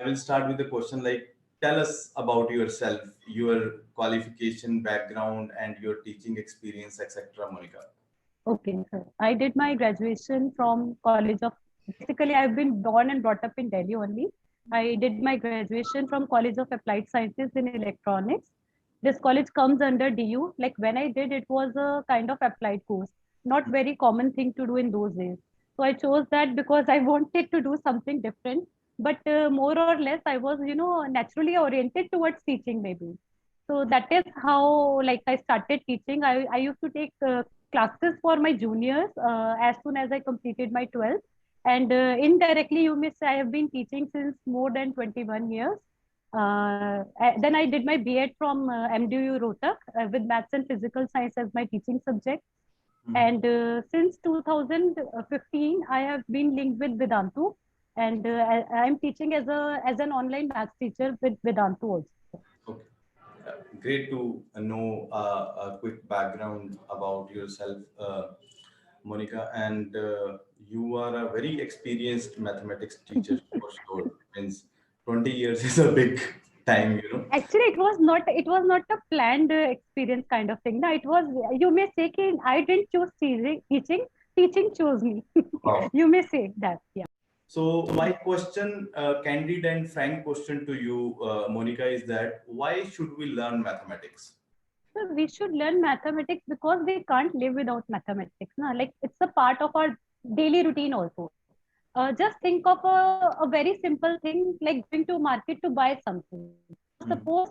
I will start with the question like, tell us about yourself, your qualification, background, and your teaching experience, etc. Monica. Okay, so I did my graduation from College of, basically I've been born and brought up in Delhi only. I did my graduation from College of Applied Sciences in Electronics. This college comes under DU. Like when I did, it was a kind of applied course, not very common thing to do in those days. So I chose that because I wanted to do something different. But more or less, I was, naturally oriented towards teaching maybe. So that is how like I started teaching. I used to take classes for my juniors as soon as I completed my 12th. And indirectly, you may say I have been teaching since more than 21 years. Then I did my B.Ed from MDU Rohtak with Maths and Physical Science as my teaching subject. And since 2015, I have been linked with Vedantu, and I'm teaching as an online maths teacher with Vedantu also. Okay. Great to know a quick background about yourself, Monica. And you are a very experienced mathematics teacher for sure. Means 20 years is a big time, you know. Actually, it was not a planned experience kind of thing. No, it was, you may say कि I didn't choose teaching chose me. Wow. You may say that, yeah. So my question, candid and frank question to you, Monica, is that why should we learn mathematics? So we should learn mathematics because we can't live without mathematics. No? Like it's a part of our daily routine also. Just think of a very simple thing like going to market to buy something. Mhm. Suppose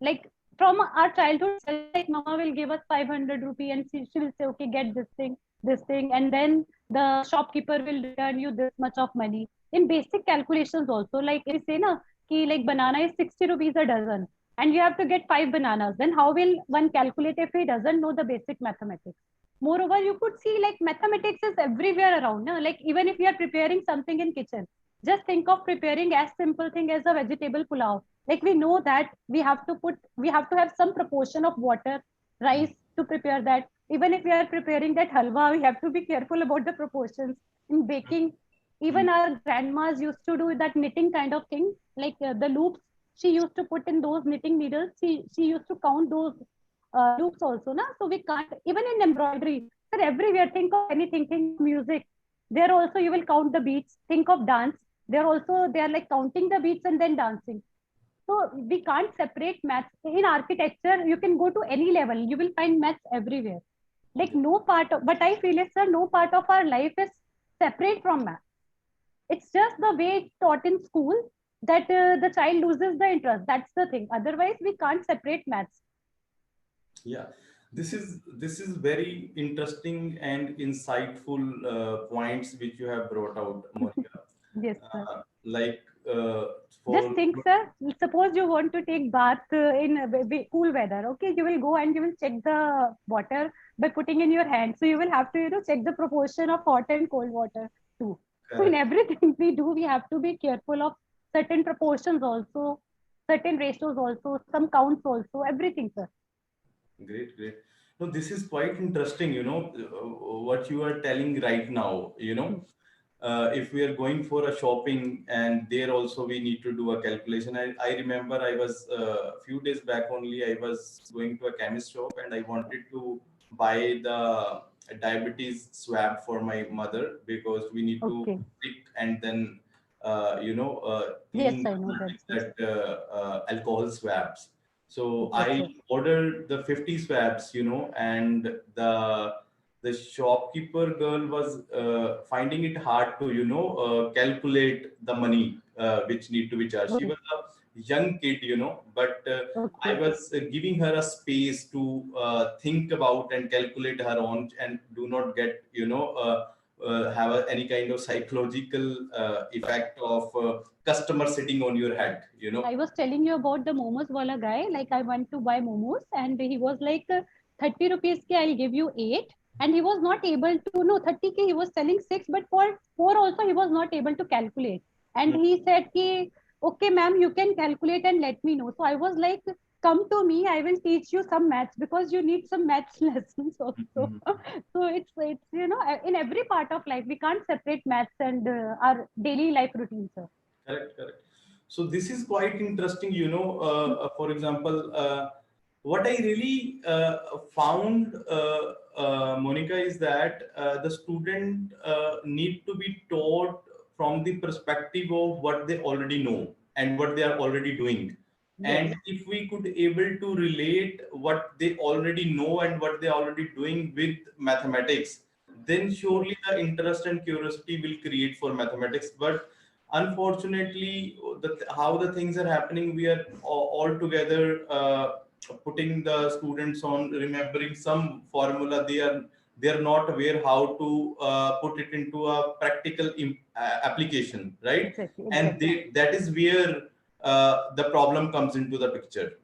like from our childhood itself, like mama will give us 500 rupee and she will say, okay, get this thing, and then the shopkeeper will return you this much of money. In basic calculations also, like if we say na, ki like banana is 60 rupees a dozen, and you have to get 5 bananas, then how will one calculate if he doesn't know the basic mathematics? Moreover, you could see like mathematics is everywhere around. Na? Like even if you are preparing something in kitchen, just think of preparing as simple thing as a vegetable pulao. Like we know that we have to have some proportion of water, rice to prepare that. Even if we are preparing that halwa, we have to be careful about the proportions. In baking, even our grandmas used to do that knitting kind of thing, like the loops she used to put in those knitting needles. She used to count those loops also, na. So we can't, even in embroidery, sir, everywhere, think of anything, think of music, there also you will count the beats. Think of dance, there also they are like counting the beats and then dancing. So we can't separate maths. In architecture, you can go to any level, you will find maths everywhere. Like no part of, but I feel it, sir, no part of our life is separate from math. It's just the way it's taught in school that the child loses the interest. That's the thing. Otherwise, we can't separate maths. Yeah, this is very interesting and insightful points which you have brought out, Monica. Yes, sir. Like Just for think, sir. Suppose you want to take bath in cool weather. Okay, you will go and you will check the water by putting in your hand. So you will have to, check the proportion of hot and cold water too. So in correct, everything we do, we have to be careful of certain proportions also, certain ratios also, some counts also, everything, sir. great, great. No, this is quite interesting. What you are telling right now. If we are going for a shopping and there also we need to do a calculation. I remember I was a few days back only, I was going to a chemist shop and I wanted to buy the diabetes swab for my mother because we need to Okay. prick and then Yes, clean I know that. that alcohol swabs. So Yes, I sir. ordered the 50 swabs, and the shopkeeper girl was finding it hard to calculate the money which need to be charged. She Okay. was a young kid, but I Okay. was giving her a space to think about and calculate her own and do not get have any kind of psychological effect of customer sitting on your head, I was telling you about the momos wala guy. Like I went to buy momos and he was like 30 rupees ke I'll give you 8. And he was not able to, no, 30 ke he was selling 6, but for 4 also he was not able to calculate. And he said ki, okay ma'am, you can calculate and let me know. So I was like, come to me, I will teach you some maths because you need some maths lessons also. Mhm. So it's in every part of life we can't separate maths and our daily life routine, sir. Correct, correct. So this is quite interesting, for example, what I really found, Monica, is that the student need to be taught from the perspective of what they already know and what they are already doing. Yes, And if we could able to relate what they already know and what they are already doing with mathematics, then yes, surely the interest and curiosity will create for mathematics. But unfortunately, how the things are happening, we are all together putting the students on remembering some formula. They are not aware how to put it into a practical application, right? exactly, And exactly. that is where the problem comes into the picture.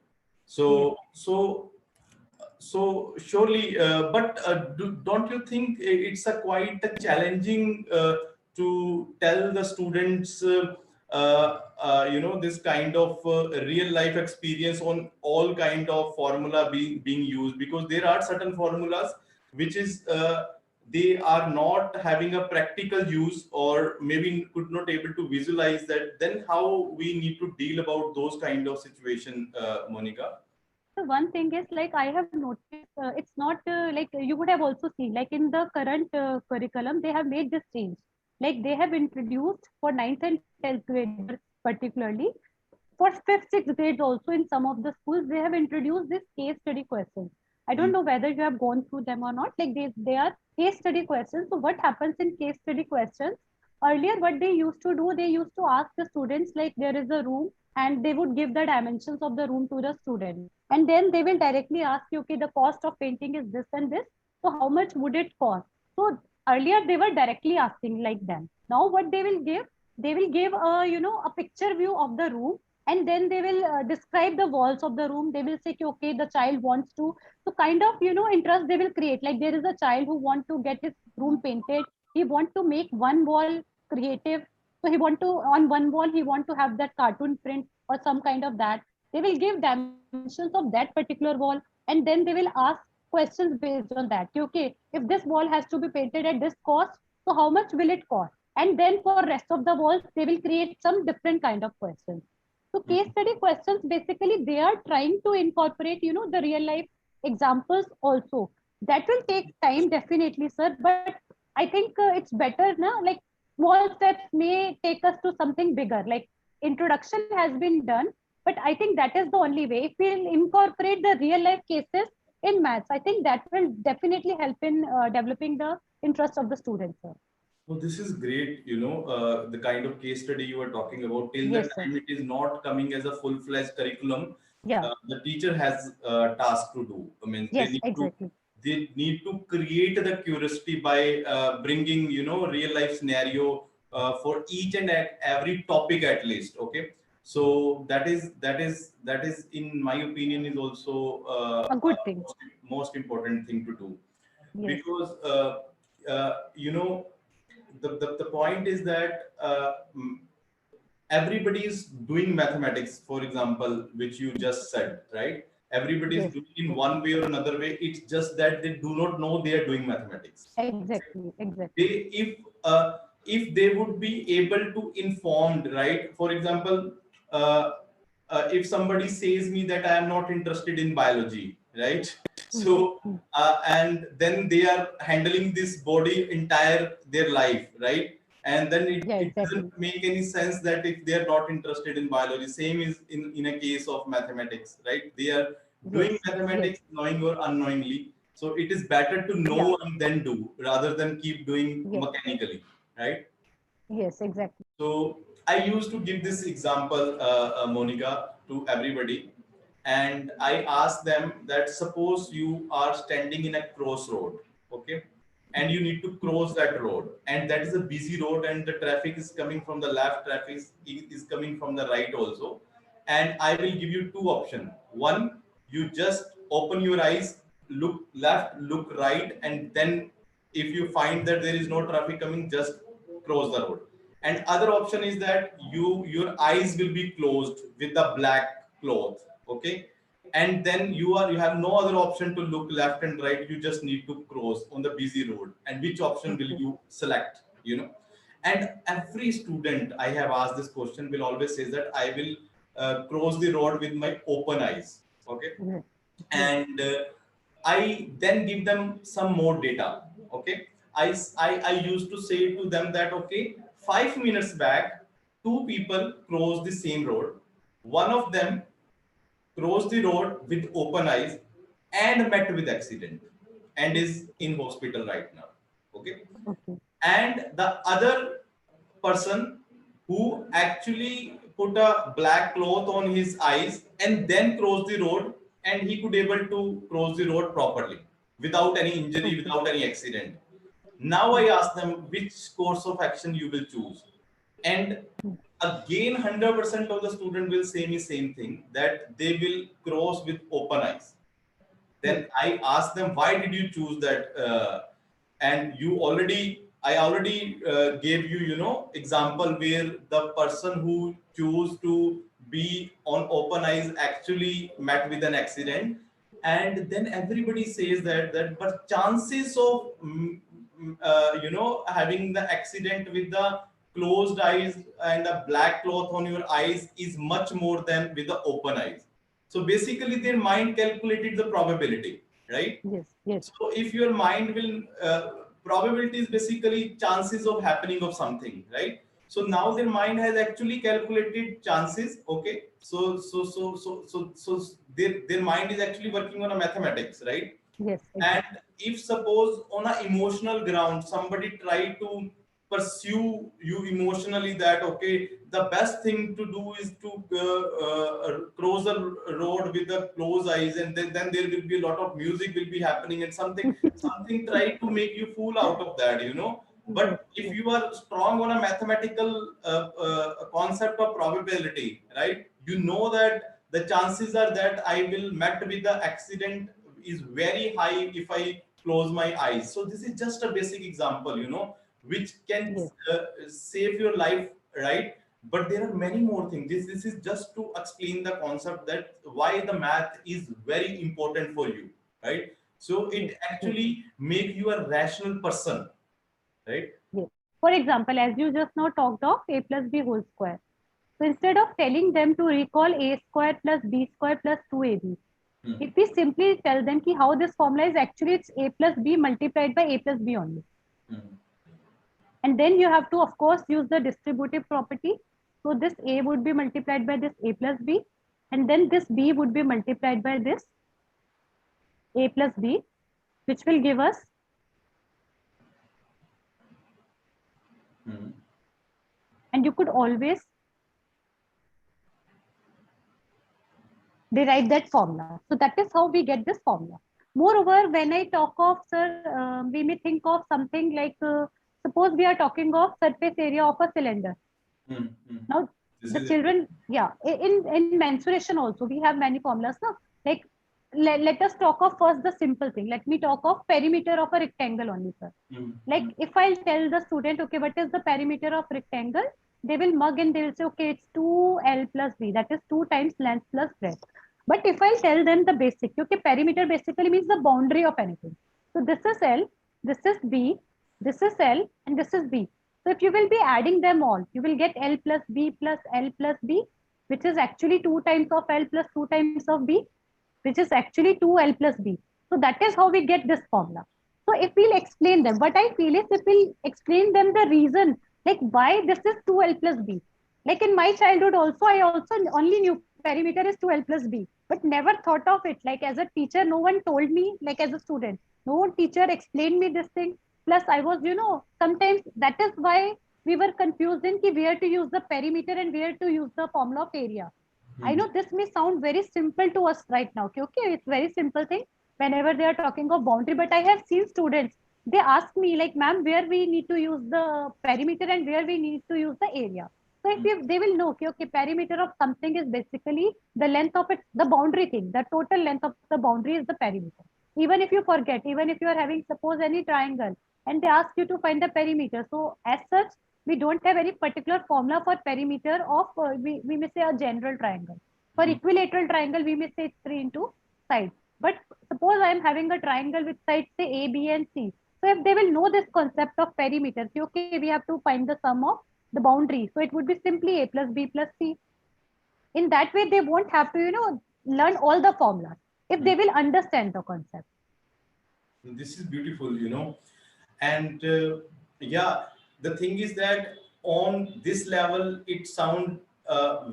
Yes. So surely, but don't you think it's a quite a challenging to tell the students, this kind of real life experience on all kind of formula being used, because there are certain formulas which is they are not having a practical use, or maybe could not able to visualize that. Then how we need to deal about those kind of situation, Monica? So one thing is like I have noticed, it's not like you would have also seen, like in the current curriculum, they have made this change. Like they have introduced for ninth and 10th graders particularly, for fifth, sixth grades also in some of the schools, they have introduced this case study questions. I don't Mm, know whether you have gone through them or not. Like they are case study questions. So what happens in case study questions? Earlier, what they used to do, they used to ask the students like there is a room, and they would give the dimensions of the room to the student. And then they will directly ask you, okay, the cost of painting is this and this. So how much would it cost? So earlier they were directly asking like them. Now what they will give a a picture view of the room, and then they will describe the walls of the room. They will say, okay, the child wants to, so kind of interest they will create. Like there is a child who want to get his room painted. He want to make one wall creative. So he want to, on one wall he want to have that cartoon print or some kind of that. They will give dimensions of that particular wall, and then they will ask questions based on that. Okay, if this wall has to be painted at this cost, so how much will it cost? And then for rest of the walls they will create some different kind of questions. So case mm, study questions, basically they are trying to incorporate the real life examples also. That will take time definitely, sir, but I think it's better now. Like small steps may take us to something bigger. Like introduction has been done, but I think that is the only way. If we incorporate the real life cases in maths, I think that will definitely help in developing the interest of the students, sir. So this is great, the kind of case study you are talking about. Till the Yes, sir. time it is not coming as a full-fledged curriculum, Yeah. the teacher has a task to do. I mean, Yes, exactly. they need to create the curiosity by bringing, real life scenario for each and every topic at least. Okay, so that is in my opinion is also A good thing. most important thing to do, Yes. because you know the point is that everybody is doing mathematics, for example, which you just said, right? Everybody is Yes. doing in Yes. one way or another way. It's just that they do not know they are doing mathematics. Exactly. Exactly. They if they would be able to informed, right? For example, uh, if somebody says me that I am not interested in biology, right? So Mm, mm. and then they are handling this body entire their life, right? And then Yeah, it doesn't exactly. make any sense that if they are not interested in biology. Same is in a case of mathematics, right? They are doing Yes. Yes. mathematics knowing or unknowingly. So it is better to Yeah. know and then do, rather than keep doing Yes. mechanically, right? Yes, exactly. So I used to give this example, Monica, to everybody, and I asked them that suppose you are standing in a crossroad, okay, and you need to cross that road, and that is a busy road, and the traffic is coming from the left, traffic is coming from the right also, and I will give you two options. One, you just open your eyes, look left, look right, and then if you find that there is no traffic coming, just cross the road. And other option is that your eyes will be closed with a black cloth, okay, and then you have no other option to look left and right. You just need to cross on the busy road, and which option will Okay. you select, And every student I have asked this question will always say that I will cross the road with my open eyes. Okay. Yes. Yes. And I then give them some more data. Okay. I used to say to them that, okay, 5 minutes back, two people crossed the same road. One of them crossed the road with open eyes and met with accident and is in hospital right now. Okay. Okay. And the other person who actually put a black cloth on his eyes and then crossed the road, and he could able to cross the road properly without any injury, Okay. without any accident. Now I ask them which course of action you will choose, and again 100% of the student will say me same thing, that they will cross with open eyes. Yes. Then I asked them, why did you choose that? And I already gave you, example where the person who chose to be on open eyes actually met with an accident. And then everybody says but chances of, having the accident with the closed eyes and a black cloth on your eyes is much more than with the open eyes. So basically, their mind calculated the probability, right? Yes. Yes. So if your mind will, probability is basically chances of happening of something, right? So now their mind has actually calculated chances. Okay, so their mind is actually working on a mathematics, right? Yes. And Exactly. if suppose on a emotional ground somebody try to pursue you emotionally, that okay, the best thing to do is to cross the road with the closed eyes, and then there will be a lot of music will be happening and something try to make you fool out of that. Yes. But if Yes. you are strong on a mathematical concept of probability, right, you know that the chances are that I will met with the accident is very high if I close my eyes. So this is just a basic example, which can Yes. save your life, right? But there are many more things. This is just to explain the concept that why the math is very important for you, right? So Yes. it Yes. actually make you a rational person, right? Yes. For example, as you just now talked of a plus b whole square. So instead of telling them to recall a square plus b square plus 2ab, Hmm. if we simply tell them ki how this formula is actually it's a plus b multiplied by a plus b only. Hmm. And then you have to, of course, use the distributive property. So this a would be multiplied by this a plus b. And then this b would be multiplied by this a plus b, which will give us, Hmm. and you could always derive that formula. So that is how we get this formula. Moreover, when I talk of, sir, we may think of something like, suppose we are talking of surface area of a cylinder. Hmm. Hmm. Now, This the is children, yeah, in mensuration also, we have many formulas. No? Like, let us talk of first the simple thing. Let me talk of perimeter of a rectangle only, sir. Hmm. Like, Hmm. if I'll tell the student, okay, what is the perimeter of rectangle? They will mug and they will say, okay, it's 2L plus B. That is 2 times length plus breadth. But if I tell them the basic, okay, perimeter basically means the boundary of anything. So this is L, this is B, this is L, and this is B. So if you will be adding them all, you will get L plus B plus L plus B, which is actually 2 times of L plus 2 times of B, which is actually 2L plus B. So that is how we get this formula. So if we'll explain them, what I feel is if we'll explain them the reason, like why this is 2L plus B. Like in my childhood also, I also only knew perimeter is 2L plus B, but never thought of it. Like as a teacher, no one told me, like as a student, no one teacher explained me this thing. Plus I was, sometimes that is why we were confused in where to use the perimeter and where to use the formula of area. I Hmm. know this may sound very simple to us right now. Okay, it's very simple thing whenever they are talking of boundary, but I have seen students, they ask me like, ma'am, where we need to use the perimeter and where we need to use the area. So if Hmm. they will know, okay, perimeter of something is basically the length of it, the boundary thing, the total length of the boundary is the perimeter. Even if you forget, even if you are having suppose any triangle and they ask you to find the perimeter. So as such, we don't have any particular formula for perimeter of, we may say a general triangle. For Hmm. equilateral triangle, we may say 3 into sides. But suppose I am having a triangle with sides say A, B, and C. So if they will know this concept of perimeter, okay, we have to find the sum of the boundary. So it would be simply a plus b plus c. In that way, they won't have to, learn all the formulas if they will understand the concept. This is beautiful, and yeah, the thing is that on this level it sounds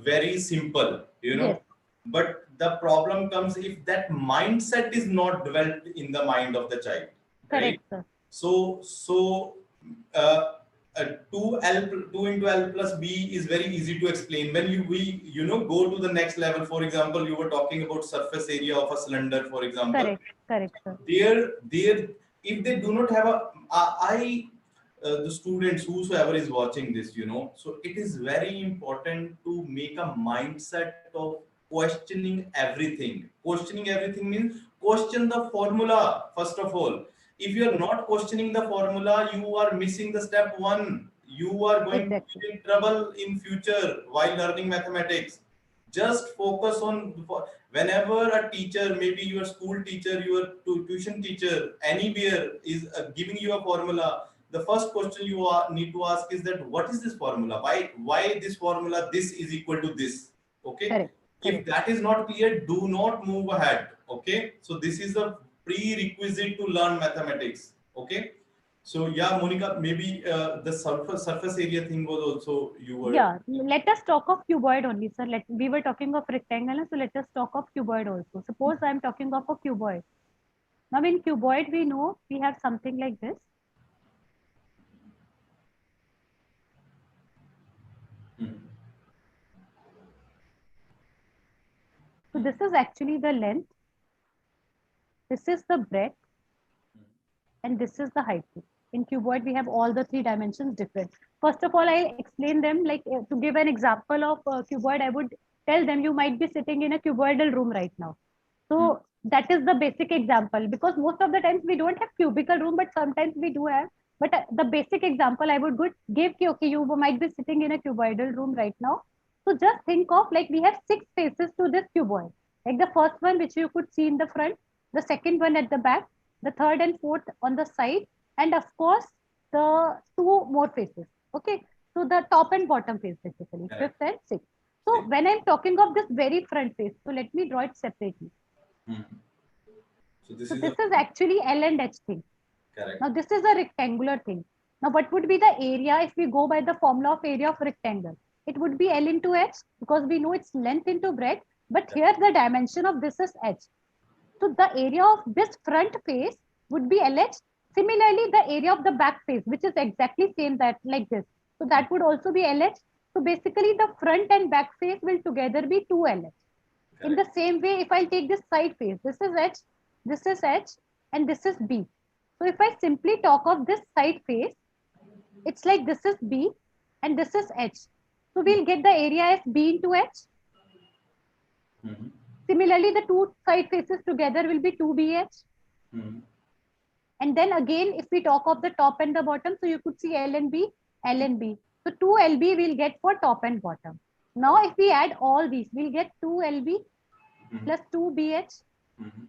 very simple, Yes, but the problem comes if that mindset is not developed in the mind of the child, right? correct, sir. So uh, 2 into L plus B is very easy to explain. When go to the next level, for example, you were talking about surface area of a cylinder, for example. Correct, correct, sir. There, if they do not have the students, whosoever is watching this, so it is very important to make a mindset of questioning everything means question the formula first of all. If you are not questioning the formula, you are missing the step one. You are going to Exactly. be in trouble in future while learning mathematics. Just focus on whenever a teacher, maybe your school teacher, your tuition teacher, anywhere is giving you a formula, the first question you need to ask is that what is this formula, why this formula, this is equal to this. Okay, Correct, if correct. that is not clear, do not move ahead. Okay, so this is a prerequisite to learn mathematics. Okay, so yeah, Monica, maybe the surface area thing was also you were. Yeah, let us talk of cuboid only, sir. We were talking of rectangle, so let us talk of cuboid also. Suppose I am talking of a cuboid. Now in cuboid, we know we have something like this. So this is actually the length, this is the breadth, and this is the height. In cuboid, we have all the three dimensions different. First of all, I explain them like to give an example of cuboid, I would tell them you might be sitting in a cuboidal room right now. So that is the basic example, because most of the times we don't have cubicle room, but sometimes we do have. But the basic example I would give, okay, you might be sitting in a cuboidal room right now. So just think of like we have 6 faces to this cuboid. Like the first one, which you could see in the front, the second one at the back, the third and fourth on the side, and of course the 2 more faces. Okay, so the top and bottom face basically, Correct. fifth and sixth. So when I'm talking of this very front face, so let me draw it separately. So this So is this a is actually L and H thing. correct. Now this is a rectangular thing. Now what would be the area if we go by the formula of area of rectangle? It would be L into H, because we know it's length into breadth, but here the dimension of this is H. So the area of this front face would be LH. Similarly, the area of the back face, which is exactly same that like this. So that would also be LH. So basically the front and back face will together be 2LH. In the Correct. same way, if I take this side face, this is H, and this is B. So if I simply talk of this side face, it's like this is B and this is H. So we'll get the area as B into H. Similarly, the two side faces together will be 2BH. And then again, if we talk of the top and the bottom, so you could see L and B, L and B. So 2LB we'll get for top and bottom. Now, if we add all these, we'll get 2LB plus 2BH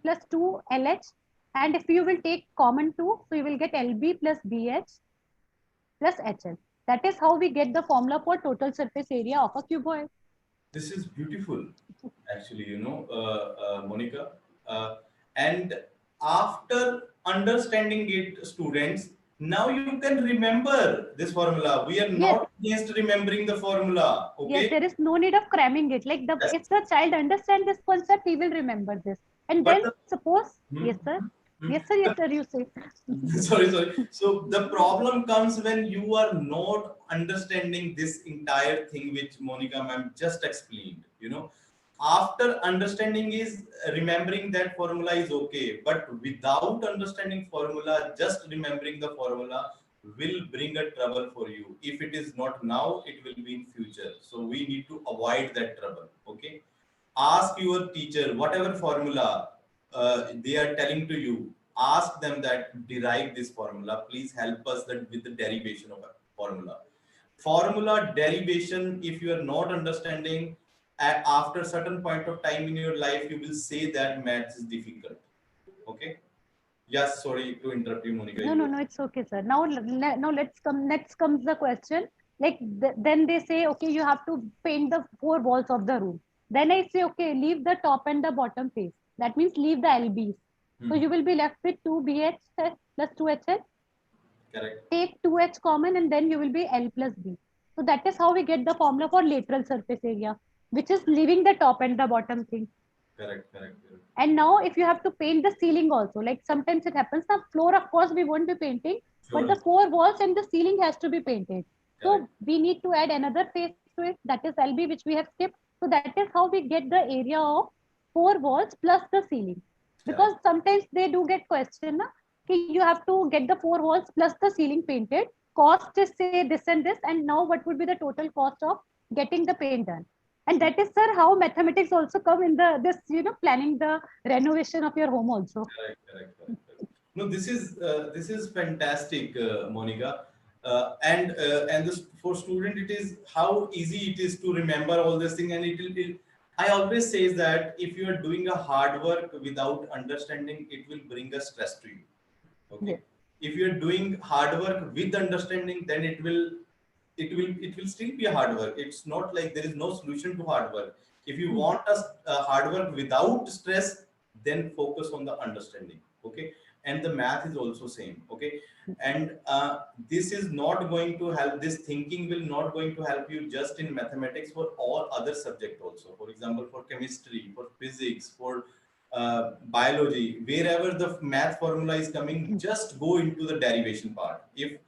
plus 2LH. And if you will take common 2, so you will get LB plus BH plus HL. That is how we get the formula for total surface area of a cuboid. This is beautiful, actually, Monica. And after understanding it, students, now you can remember this formula. We are Yes. not against remembering the formula. Okay. Yes, there is no need of cramming it. Like Yes. if the child understands this concept, he will remember this. And But then suppose, yes, sir. Yes, sir. Yes, sir. You say. sorry. So the problem comes when you are not understanding this entire thing which Monica ma'am just explained. After understanding is remembering that formula is okay, but without understanding formula, just remembering the formula will bring a trouble for you. If it is not now, it will be in future. So we need to avoid that trouble. Okay. Ask your teacher whatever formula they are telling to you. Ask them that derive this formula. Please help us that with the derivation of a formula. Formula derivation, if you are not understanding, after certain point of time in your life, you will say that maths is difficult. Okay. Yes, sorry to interrupt you, Monica. No, You no, were no, it's okay, sir. Now next comes the question. Like then they say, okay, you have to paint the four walls of the room. Then I say, okay, leave the top and the bottom face. That means leave the LBs. So hmm, you will be left with 2BH plus 2HH. correct, Take 2H common and then you will be L plus B. So that is how we get the formula for lateral surface area, which is leaving the top and the bottom thing. correct, correct, correct. And now if you have to paint the ceiling also, like sometimes it happens, the floor of course we won't be painting, but Sure, the four walls and the ceiling has to be painted. correct. So we need to add another face to it, that is LB, which we have skipped. So that is how we get the area of four walls plus the ceiling. Because Correct. sometimes they do get question, na, कि you have to get the four walls plus the ceiling painted. Cost is say this and this, and now what would be the total cost of getting the paint done? And that is, sir, how mathematics also come in the this planning the renovation of your home also. Correct, correct, correct, correct. No, this is fantastic, Monica. And this, for student, it is how easy it is to remember all this thing, and I always say that if you are doing a hard work without understanding, it will bring a stress to you. Okay, Yes. if you are doing hard work with understanding, then it will still be a hard work. It's not like there is no solution to hard work. If you Hmm. want a hard work without stress, then focus on the understanding. Okay, and the math is also same. Okay, and this is not going to help. This thinking will not going to help you just in mathematics, for all other subject also. For example, for chemistry, for physics, for biology, wherever the math formula is coming, just go into the derivation part. If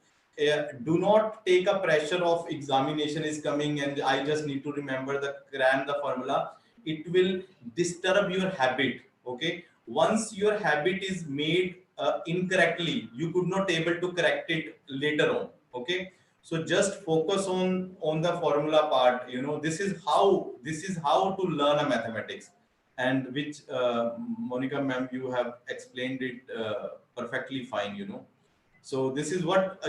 do not take a pressure of examination is coming and I just need to remember the cram the formula, it will disturb your habit. Okay, once your habit is made incorrectly, you could not able to correct it later on. Okay, so just focus on the formula part. This is how to learn a mathematics, and which Monica ma'am, you have explained it perfectly fine. So this is what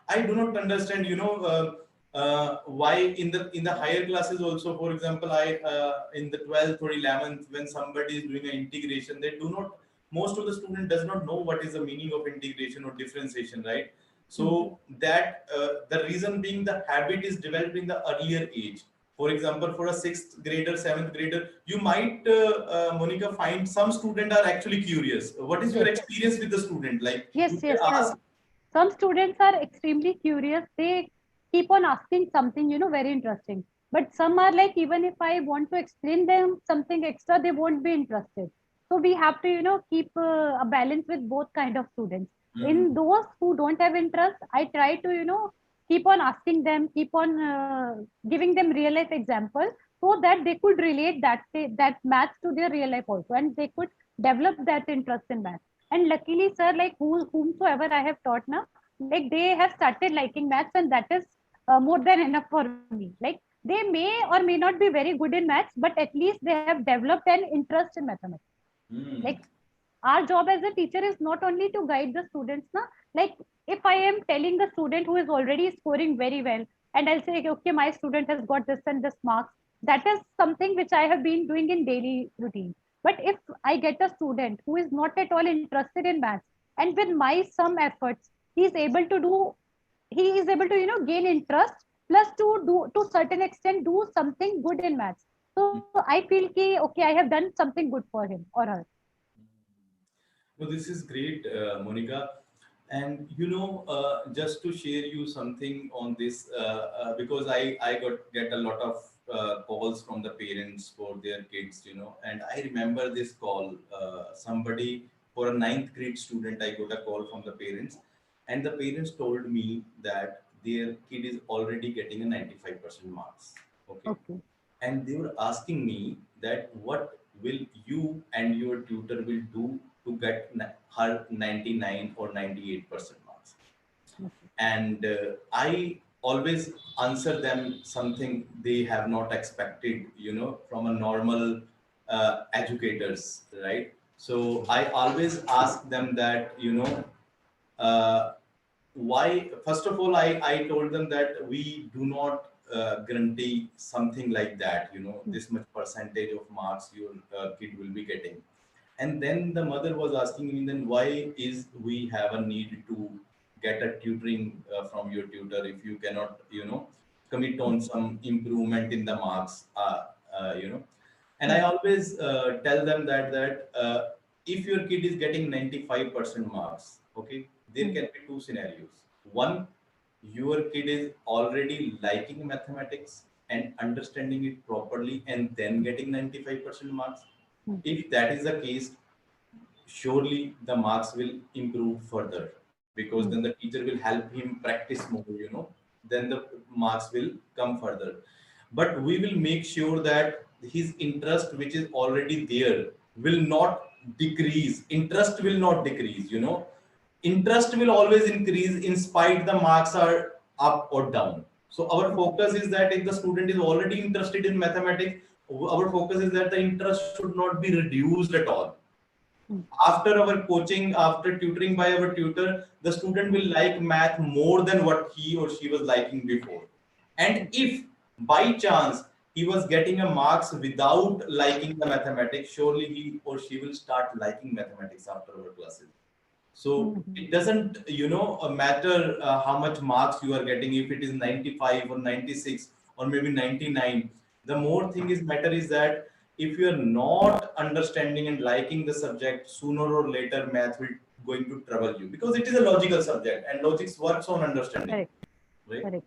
I do not understand. Why in the higher classes also, for example, I in the 12th or 11th, when somebody is doing an integration, they do not. Most of the student does not know what is the meaning of integration or differentiation, right? Hmm. So that the reason being the habit is developed in the earlier age. For example, for a sixth grader, seventh grader, you might, Monica, find some student are actually curious. What is your Yes, experience with the student? Like yes, you may yes, ask, sir. Some students are extremely curious. They keep on asking something, very interesting. But some are like, even if I want to explain them something extra, they won't be interested. So we have to, keep a balance with both kind of students. "Mhm, In those who don't have interest, I try to, keep on asking them, keep on giving them real life example so that they could relate that math to their real life also, and they could develop that interest in math. And luckily, sir, like whomsoever I have taught now, like they have started liking maths, and that is more than enough for me. Like they may or may not be very good in maths, but at least they have developed an interest in mathematics. Like hmm, our job as a teacher is not only to guide the students, na. Like if I am telling the student who is already scoring very well, and I'll say, okay, my student has got this and this marks, that is something which I have been doing in daily routine. But if I get a student who is not at all interested in maths, and with my some efforts he is able to do, he is able to gain interest, plus to do to certain extent do something good in maths. So I feel ki okay, I have done something good for him or her. No, this is great, Monica. And just to share you something on this, because I get a lot of calls from the parents for their kids, and I remember this call. Somebody, for a ninth grade student, I got a call from the parents, and the parents told me that their kid is already getting a 95% marks. Okay, Okay. and they were asking me that what will you and your tutor will do to get her 99 or 98% marks. Okay. And I always answer them something they have not expected, from a normal educators, right? So I always ask them that, uh, why. First of all, I told them that we do not guarantee something like that, Hmm. this much percentage of marks your kid will be getting. And then the mother was asking me, then why is we have a need to get a tutoring from your tutor if you cannot, commit on some improvement in the marks, and I always tell them that if your kid is getting 95% marks, okay, there can be two scenarios. One, your kid is already liking mathematics and understanding it properly and then getting 95% marks. If that is the case, surely the marks will improve further, because then the teacher will help him practice more, then the marks will come further. But we will make sure that his interest, which is already there, will not decrease. Interest will not decrease, interest will always increase in spite the marks are up or down. So our focus is that if the student is already interested in mathematics, our focus is that the interest should not be reduced at all. After our coaching, after tutoring by our tutor, the student will like math more than what he or she was liking before. And if by chance he was getting a marks without liking the mathematics, surely he or she will start liking mathematics after our classes. So it doesn't, matter how much marks you are getting, if it is 95 or 96 or maybe 99. The more thing is matter is that if you are not understanding and liking the subject, sooner or later math will going to trouble you, because it is a logical subject and logics works on understanding, Correct. right? Correct.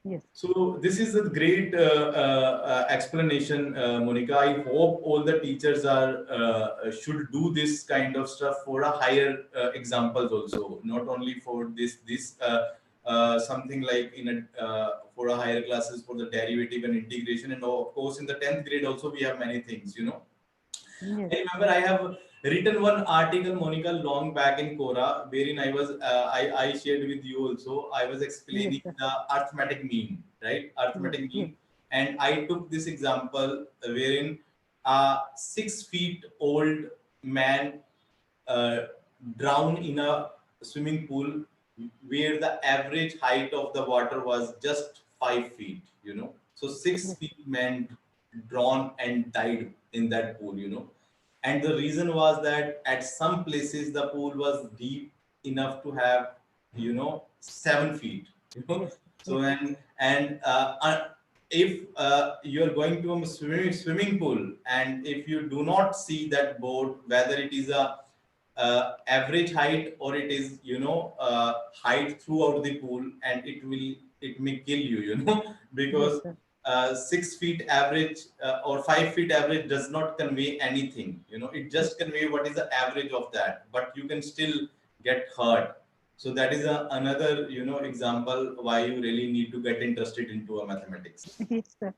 Yes. So this is a great explanation, Monica. I hope all the teachers are should do this kind of stuff for a higher examples also, not only for this something like in a for a higher classes for the derivative and integration, and of course in the 10th grade also we have many things, Yes. I remember I have written one article, Monica, long back in Quora, wherein I was I shared with you also. I was Yes, explaining sir. the arithmetic mean, right? Yes. Arithmetic Yes. mean, and I took this example wherein a 6 feet old man uh, drowned in a swimming pool where the average height of the water was just 5 feet. So six Yes. feet man drowned and died in that pool. And the reason was that at some places the pool was deep enough to have 7 feet. Yes. So Yes. and if you are going to a swimming pool, and if you do not see that board, whether it is a average height or it is height throughout the pool, and it may kill you, Yes, because sir. 6 feet average or 5 feet average does not convey anything. It Yes. just convey what is the average of that, but you can still get hurt. So that is another example why you really need to get interested into a mathematics. Yes, sir.